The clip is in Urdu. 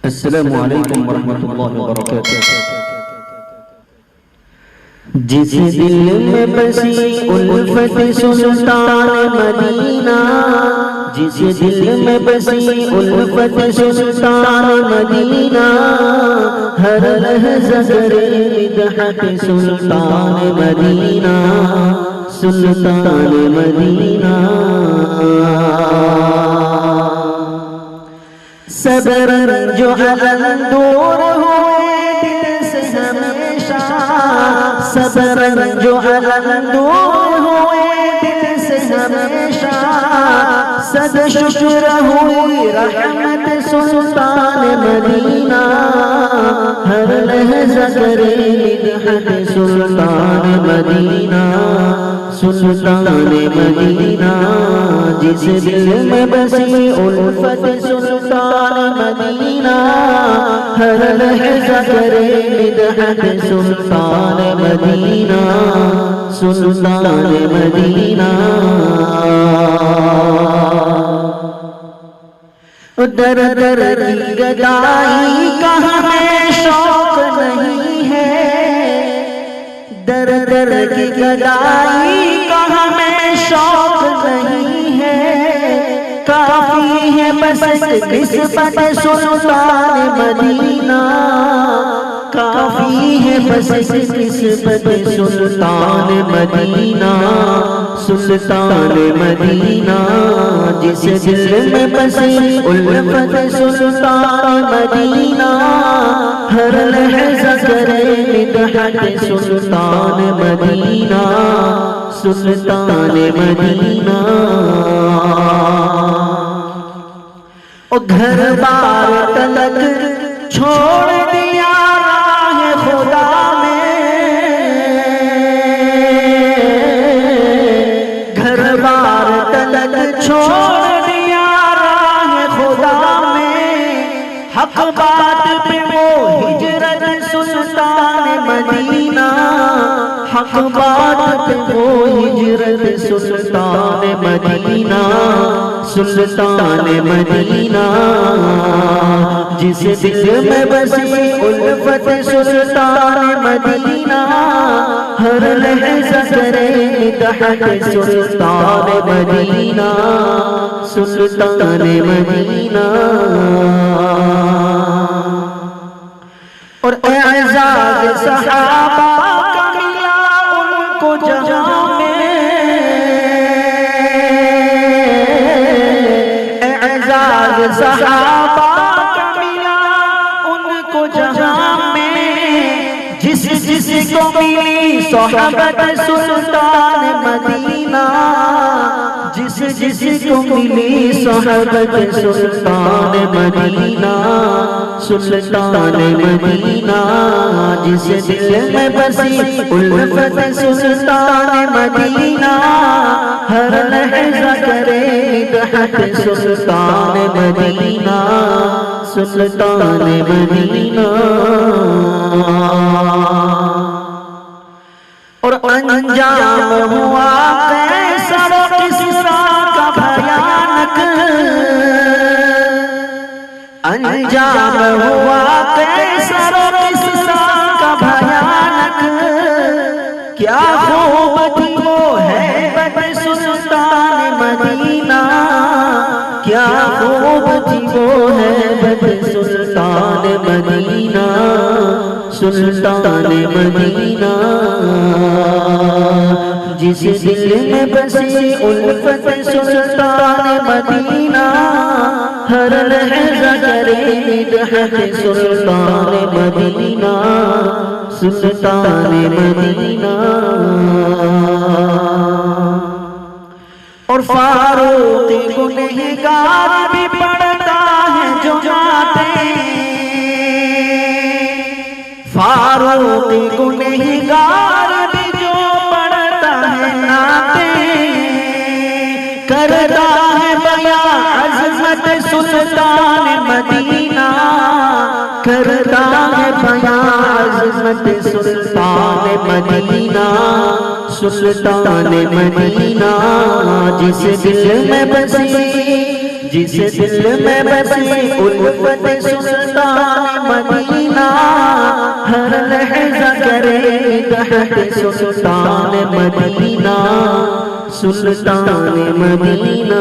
السلام علیکم ورحمۃ اللہ وبرکاتہ۔ جس دل میں بسی الفت سلطان مدینہ، جس دل میں بسی الفت سلطان مدینہ، ہر لحظہ کرے مدحت سلطان مدینہ، سلطان مدینہ۔ صبر جو علم دور ہوئے دل سے ہمیشہ، صبر جو علم دور ہوئے دل سے ہمیشہ، صد شکر ہوئی رحمت سلطان مدینہ، ہر لحظہ کرے مدحت سلطان مدینہ، سلطان مدینہ۔ جس دل میں بسی الفت سلطان مدینہ، ہر لحظہ کرے مدحت سلطان مدینہ، سلطان مدینہ۔ در در کی گدائی کا ہمیں شوق نہیں ہے، در در کی گدائی کا ہمیں شوق نہیں ہے، کافی ہے بس نسبت سلطان مدینہ، کافی ہے بس نسبت سلطان مدینہ، سلطان مدینہ۔ جس دل میں بسی الفت سلطان مدینہ، ہر لحظہ کرے مدحت سلطان مدینہ، سلطان مدینہ۔ گھر بار تلک چھوڑ دیا راہ خدا میں، گھر بار تلک چھوڑ دیا راہ خدا میں، حق بات پہ وہ ہجرت سلطان مدینہ، حق بات پہ وہ ہجرت سلطان مدینہ، سلطان مدینہ۔ جس دل میں بسی الفت سلطان مدینہ، ہر لحظہ کرے مدحت سلطان مدینہ، سلطان مدینہ۔ اور اعزاز صحابہ کا ملا ان کو جہاں میں، اعزاز صحابہ کا ملا ان کو جہاں میں، جس جس کو ملی صحبت سلطان مدینہ، جس جس کو ملی صحبت سلطان مدینہ، سلطان مدینہ۔ جس دل میں بسی الفت سلطان مدینہ، ہر لحظہ کرے مدحت سلطان مدینہ، سلطان مدینہ۔ اور انجام ہوا قیصر و کسریٰ کا بھیانک، انجام ہوا قیصر و کسریٰ کا بھیانک، کیا خوب تھی وہ ہیبت سلطان مدینہ، کیا خوب تھی وہ ہیبت سلطان مدینہ، سلطان مدینہ۔ جس دل میں بسی الفت سلطان مدینہ، ہر لحظہ کرے مدحت سلطان مدینہ، سلطان مدینہ۔ اور فاروق گنہگار بھی پڑھتا ہے جو جاتے، فاروق گنہگار بھی جو پڑھتا ہے ناتے، کرتا ہے بیان عظمت سلطان مدینہ، کرتا ہے بیان عظمت سلطان مدینہ، سلطان مدینہ۔ جس دل میں بسی، جس دل میں بسی الفت سلطان مدحت سلطان مدینہ سلطان مدینہ